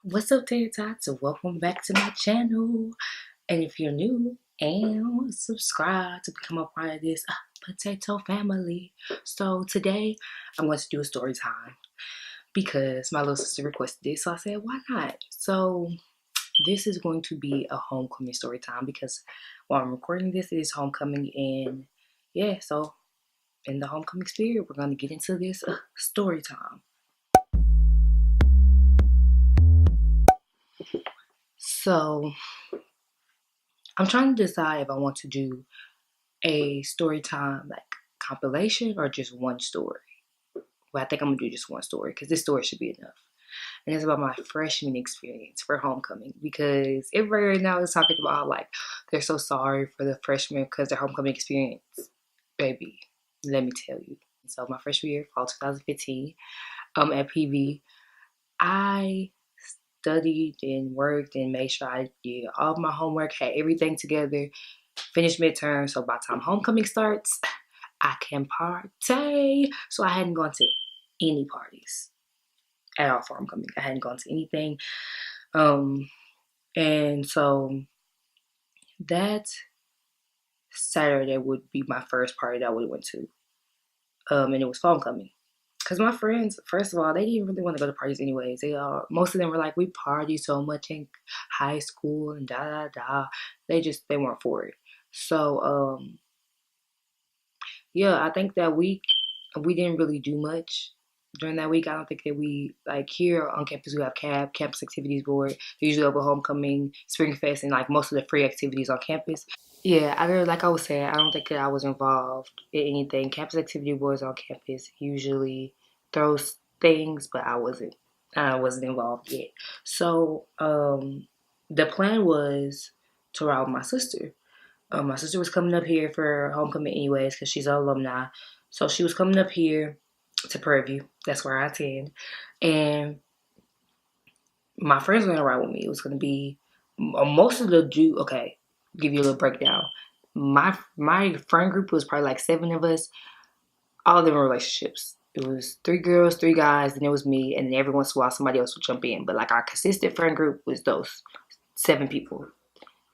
What's up, Tots? Welcome back to my channel. And if you're new, and subscribe to become a part of this potato family. So today, I'm going to do a story time because my little sister requested it. So I said, why not? So this is going to be a homecoming story time because while I'm recording this, it is homecoming. And yeah, so in the homecoming spirit, we're going to get into this story time. So I'm trying to decide if I want to do a story time like compilation or just one story. But I think I'm gonna do just one story because this story should be enough. And it's about my freshman experience for homecoming because everybody right now is talking about like they're so sorry for the freshmen because their homecoming experience. Baby, let me tell you. So my freshman year, fall 2015, at PV, I studied and worked and made sure I did all my homework, had everything together, finished midterm. So by the time homecoming starts, I can party. So I hadn't gone to any parties at all for homecoming. I hadn't gone to anything. And so that Saturday would be my first party that I would have went to. And it was homecoming. Cause my friends, first of all, they didn't really want to go to parties anyways. Most of them were like, we partied so much in high school and da da da. They weren't for it. So yeah, I think that week we didn't really do much during that week. I don't think that we like here on campus we have campus activities board. They usually over homecoming, spring fest, and like most of the free activities on campus. Yeah, like I was saying, I don't think that I was involved in anything. Campus activity boards on campus usually throws things, but I wasn't. I wasn't involved yet. So the plan was to ride with my sister. My sister was coming up here for homecoming anyways because she's an alumni. So she was coming up here to Prairie View. That's where I attend. And my friends were going to ride with me. It was going to be most of the okay, give you a little breakdown. My friend group was probably like 7 of us. All of them were relationships. It was 3 girls, 3 guys, and it was me. And then every once in a while somebody else would jump in. But like our consistent friend group was those 7 people,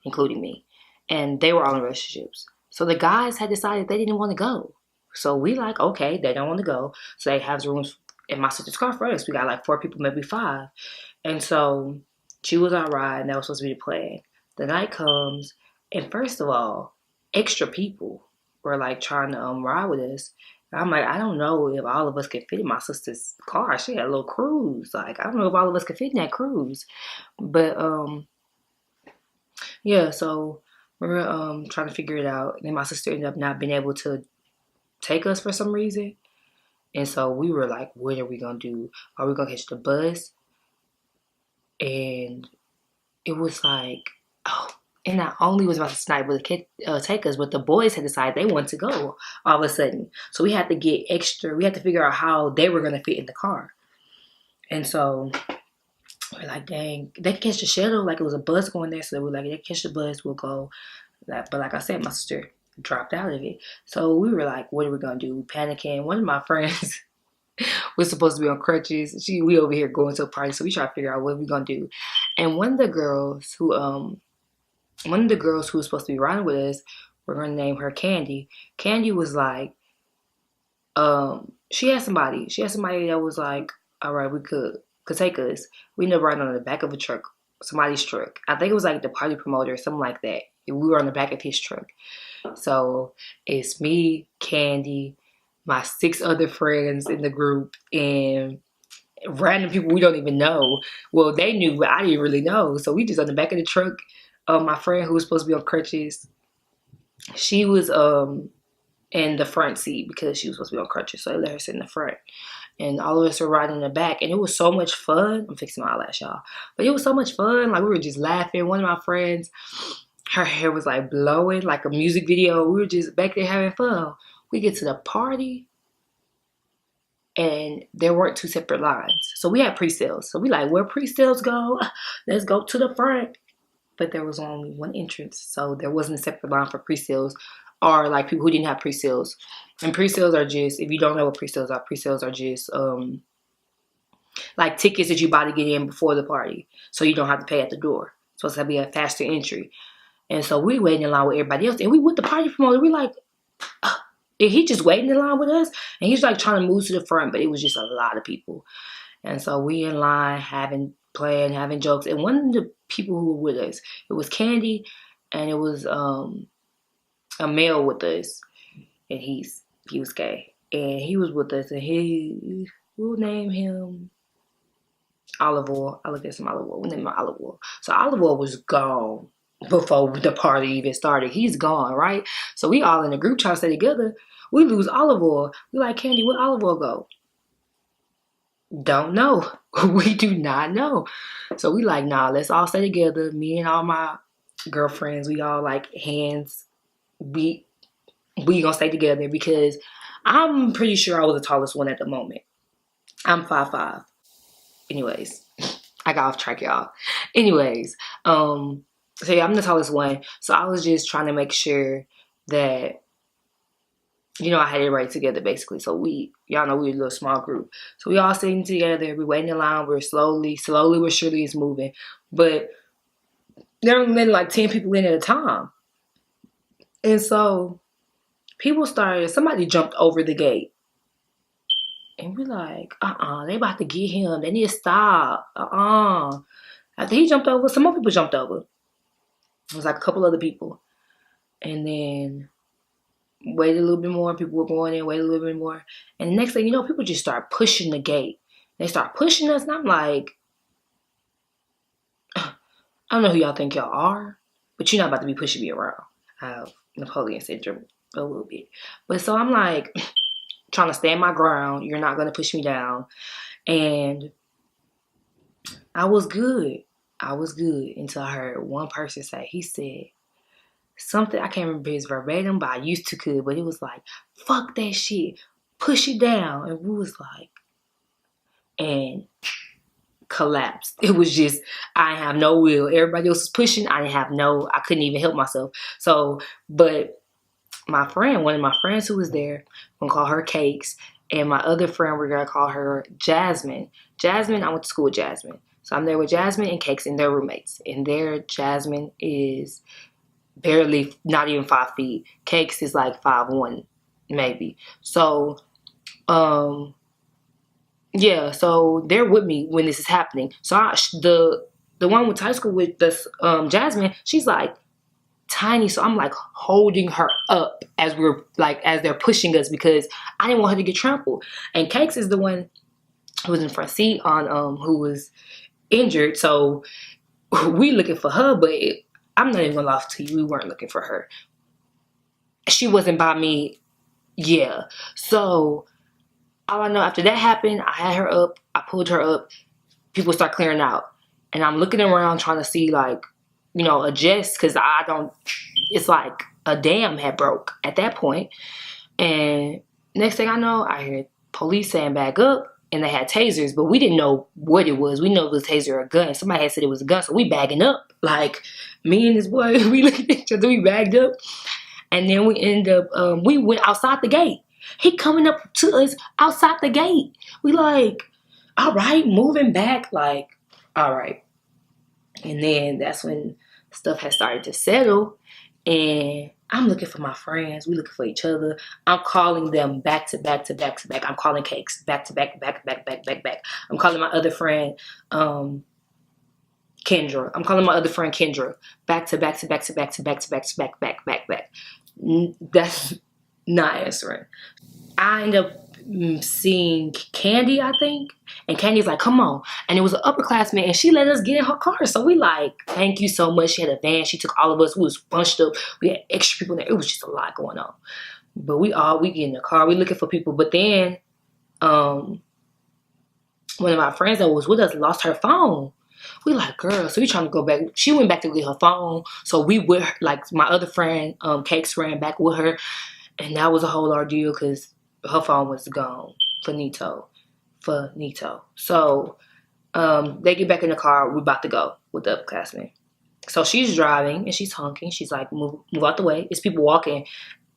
including me. And they were all in relationships. So the guys had decided they didn't want to go. So we like, okay, they don't want to go. So they have rooms in my sister's car for us. We got like 4 people, maybe 5. And so she was our ride, and that was supposed to be the plan. The night comes, and first of all, extra people were like trying to ride with us. And I'm like, I don't know if all of us could fit in my sister's car. She had a little cruise. Like, I don't know if all of us could fit in that cruise. But yeah, so we were trying to figure it out. And then my sister ended up not being able to take us for some reason. And so we were like, what are we gonna do? Are we gonna catch the bus? And it was like, oh, and not only was about to snipe with take us, but the boys had decided they wanted to go all of a sudden. So we had to get extra. We had to figure out how they were gonna fit in the car. And so we're like, dang, they could catch the shuttle. Like it was a bus going there, so we're like, they could catch the bus. We'll go. But like I said, my sister dropped out of it. So we were like, what are we gonna do? Panicking. One of my friends was supposed to be on crutches. We over here going to a party, so we try to figure out what we gonna do. And one of the girls who was supposed to be riding with us, we're gonna name her Candy. Candy was like, she had somebody that was like, all right, we could take us. We ended up riding on the back of a truck, somebody's truck. I think it was like the party promoter or something like that. We were on the back of his truck. So it's me, Candy, my 6 other friends in the group, and random people we don't even know. Well, they knew, but I didn't really know. So we just on the back of the truck. My friend who was supposed to be on crutches, she was in the front seat because she was supposed to be on crutches. So they let her sit in the front. And all of us were riding in the back. And it was so much fun. I'm fixing my eyelash, y'all. But it was so much fun. Like we were just laughing. One of my friends, her hair was like blowing like a music video. We were just back there having fun. We get to the party and there weren't 2 separate lines. So we had pre-sales. So we like, where pre-sales go? Let's go to the front. But there was only 1 entrance. So there wasn't a separate line for pre-sales or like people who didn't have pre-sales. And pre-sales are just, if you don't know what pre-sales are just like tickets that you buy to get in before the party, so you don't have to pay at the door. It's supposed to be a faster entry. And so we waiting in line with everybody else, and we with the party promoter. We like, and he just waiting in line with us, and he's like trying to move to the front, but it was just a lot of people. And so we in line playing, having jokes, and one of the people who were with us, it was Candy, and it was a male with us, and he was gay, and he was with us, and we'll name him Olive Oil. I looked at some Olive Oil. We named him Olive Oil. So Olive Oil was gone before the party even started. He's gone, right? So we all in the group trying to stay together. We lose Olive Oil. We like, Candy, where Olive Oil go? Don't know. We do not know. So we like, nah, let's all stay together. Me and all my girlfriends, we all like hands. We gonna stay together because I'm pretty sure I was the tallest one at the moment. I'm 5'5". Anyways, I got off track, y'all. Anyways, so yeah, I'm the tallest one. So I was just trying to make sure that, you know, I had it right together, basically. So y'all know we were a little small group. So we all sitting together, we waiting in line, we're slowly but surely it's moving. But there were only like 10 people in at a time. And so somebody jumped over the gate. And we're like, they about to get him. They need to stop. After he jumped over, some more people jumped over. It was like a couple other people. And then waited a little bit more. People were going in, waited a little bit more. And the next thing you know, people just start pushing the gate. They start pushing us, and I'm like, I don't know who y'all think y'all are, but you're not about to be pushing me around. I have Napoleon syndrome a little bit. But so I'm like, trying to stand my ground. You're not going to push me down. And I was good. Until I heard one person say, he said something, I can't remember his verbatim, but I used to could, but it was like, fuck that shit. Push it down. And we was like, and collapsed. It was just, I didn't have no will. Everybody else was pushing. I couldn't even help myself. So, but my friend, one of my friends who was there, I'm gonna call her Cakes, and my other friend, we're gonna call her Jasmine. Jasmine, I went to school with Jasmine. So I'm there with Jasmine and Cakes and their roommates. And there, Jasmine is barely, not even 5 feet. Cakes is like 5'1", maybe. So, yeah, so they're with me when this is happening. So the one with high school with this Jasmine, she's like tiny, so I'm like holding her up as they're pushing us because I didn't want her to get trampled. And Cakes is the one who was in front seat on who was injured, so we looking for her, but I'm not even gonna lie to you, we weren't looking for her. She wasn't by me. Yeah. So all I know, after that happened, I had her up, I pulled her up, people start clearing out. And I'm looking around trying to see, like, you know, adjust, because it's like a dam had broke at that point. And next thing I know, I hear police saying back up, and they had tasers, but we didn't know what it was. We know it was a taser or a gun. Somebody had said it was a gun, so we bagging up. Like, me and this boy, we looked at each other, we bagged up. And then we ended up, we went outside the gate. He coming up to us outside the gate. We like, all right, moving back, like, all right. And then that's when stuff had started to settle. And I'm looking for my friends. We looking for each other. I'm calling them back to back to back to back. I'm calling Cakes back to back, back, back, back, back, back. I'm calling my other friend, Kendra. I'm calling my other friend Kendra back to back to back to back to back to back to back, back, back, back. That's not answering. I end up seeing Candy, I think, and Candy's like, come on. And it was an upperclassman, and she let us get in her car. So we like, thank you so much. She had a van. She took all of us. We was bunched up. We had extra people there. It was just a lot going on. But we get in the car. We looking for people. But then one of my friends that was with us lost her phone. We like, girl, so we trying to go back. She went back to get her phone. So we with her, like my other friend, Cakes, ran back with her. And that was a whole ordeal because her phone was gone for Nito. So they get back in the car. We're about to go with the upperclassmen. So she's driving and she's honking. She's like, move out the way. It's people walking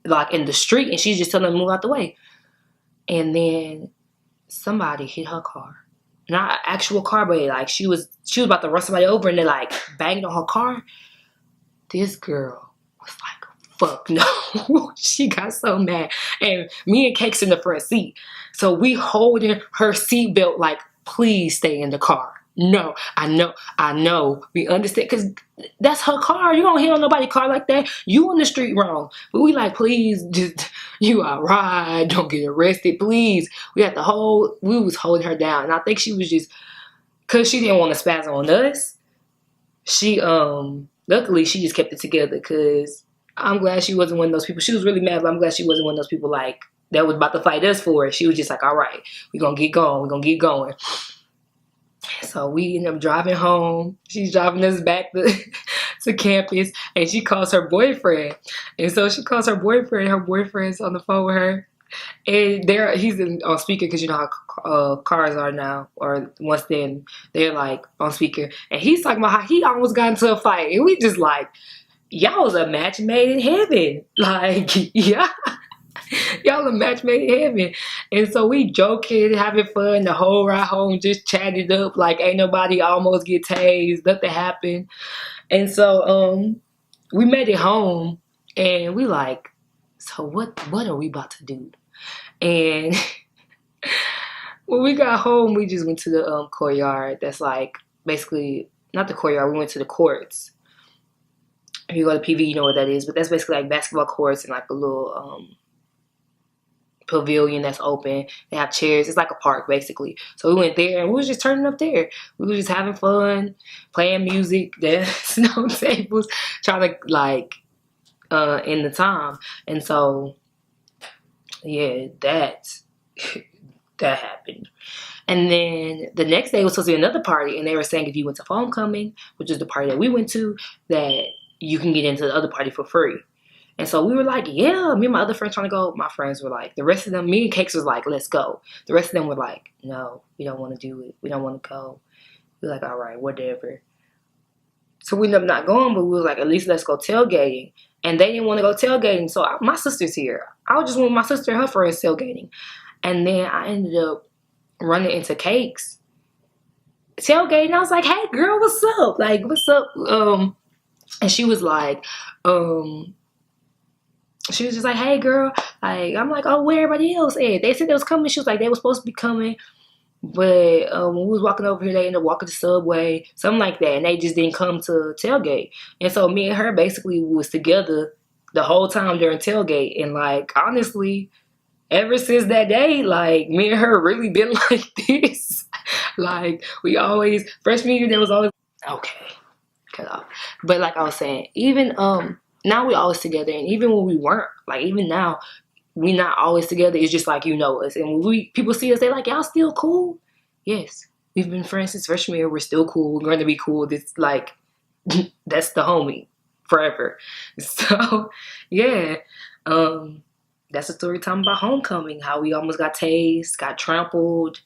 like in the street and she's just telling them to move out the way. And then somebody hit her car. not an actual car, but like she was about to run somebody over and they like banged on her car. This girl was like, fuck no. She got so mad. And me and Cake's in the front seat. So we holding her seatbelt like, please stay in the car. No, I know. We understand, because that's her car. You don't hit on nobody's car like that. You on the street wrong. But we like, please, just, you alright. Don't get arrested, please. We was holding her down. And I think she was just, because she didn't want to spaz on us, she, luckily she just kept it together, because I'm glad she wasn't one of those people. She was really mad, but I'm glad she wasn't one of those people like, that was about to fight us for it. She was just like, all right, we're going to get going. So we end up driving home. She's driving us back to campus, and she calls her boyfriend. And so she calls her boyfriend. Her boyfriend's on the phone with her. And he's on speaker, because you know how cars are now, or once then they're like on speaker. And he's talking about how he almost got into a fight. And we just like, y'all was a match made in heaven. Like, yeah. Y'all a match made in heaven. And so we joking, having fun the whole ride home, just chatted up like ain't nobody almost get tased, nothing happened. And so we made it home, and we like, so what are we about to do? And when we got home, we just went to the courtyard. That's like basically not the courtyard, we went to the courts. If you go to PV, you know what that is, but that's basically like basketball courts and like a little pavilion that's open. They have chairs. It's like a park basically. So we went there and we was just turning up there. We was just having fun, playing music. There's no tables, trying to like end the time. And so yeah, that happened. And then the next day was supposed to be another party, and they were saying if you went to homecoming, which is the party that we went to, that you can get into the other party for free. And so we were like, yeah, me and my other friends trying to go. My friends were like, the rest of them, me and Cakes was like, let's go. The rest of them were like, no, we don't want to do it. We don't want to go. We were like, all right, whatever. So we ended up not going, but we was like, at least let's go tailgating. And they didn't want to go tailgating. So my sister's here. I was just with my sister and her friends tailgating. And then I ended up running into Cakes tailgating. I was like, hey girl, what's up? Like, what's up? And she was like, she was just like, hey girl, like, I'm like, oh, where everybody else at? They said they was coming. She was like, they were supposed to be coming, but when we was walking over here, they ended up walking the subway, something like that, and they just didn't come to tailgate. And so me and her basically was together the whole time during tailgate. And like, honestly, ever since that day, like, me and her really been like this. Like, we always, freshman year, there was always, okay, cut off. But like I was saying, even now we always together, and even when we weren't, like even now, we not always together. It's just like, you know us, and when people see us, they like, y'all still cool? Yes, we've been friends since freshman year. We're still cool. We're going to be cool. This like, that's the homie forever. So yeah, that's a story time about homecoming. How we almost got tased, got trampled.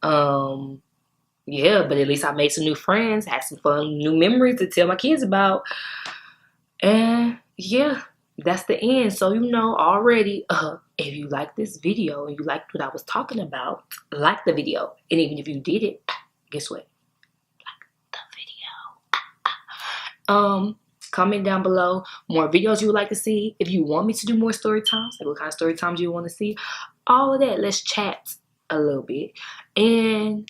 Yeah, but at least I made some new friends, had some fun, new memories to tell my kids about. And yeah, that's the end. So you know already, if you like this video and you liked what I was talking about, like the video. And even if you did it, guess what? Like the video. Comment down below more videos you would like to see. If you want me to do more story times, like what kind of story times you want to see, all of that. Let's chat a little bit. And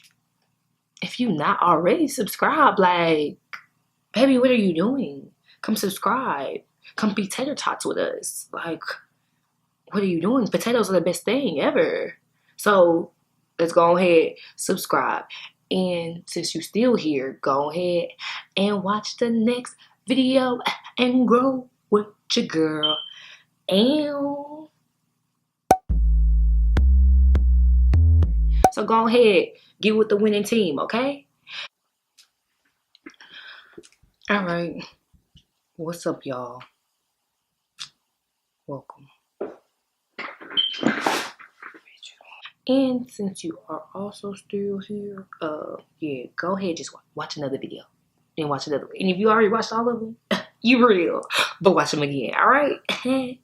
if you not already subscribed, like, baby, what are you doing? Come subscribe. Come be tater tots with us. Like, what are you doing? Potatoes are the best thing ever. So let's go ahead, subscribe. And since you're still here, go ahead and watch the next video and grow with your girl. And so go ahead, get with the winning team, okay? All right. What's up, y'all? Welcome. And since you are also still here, yeah, go ahead, just watch another video. Then watch another one. And if you already watched all of them, you real. But watch them again, all right?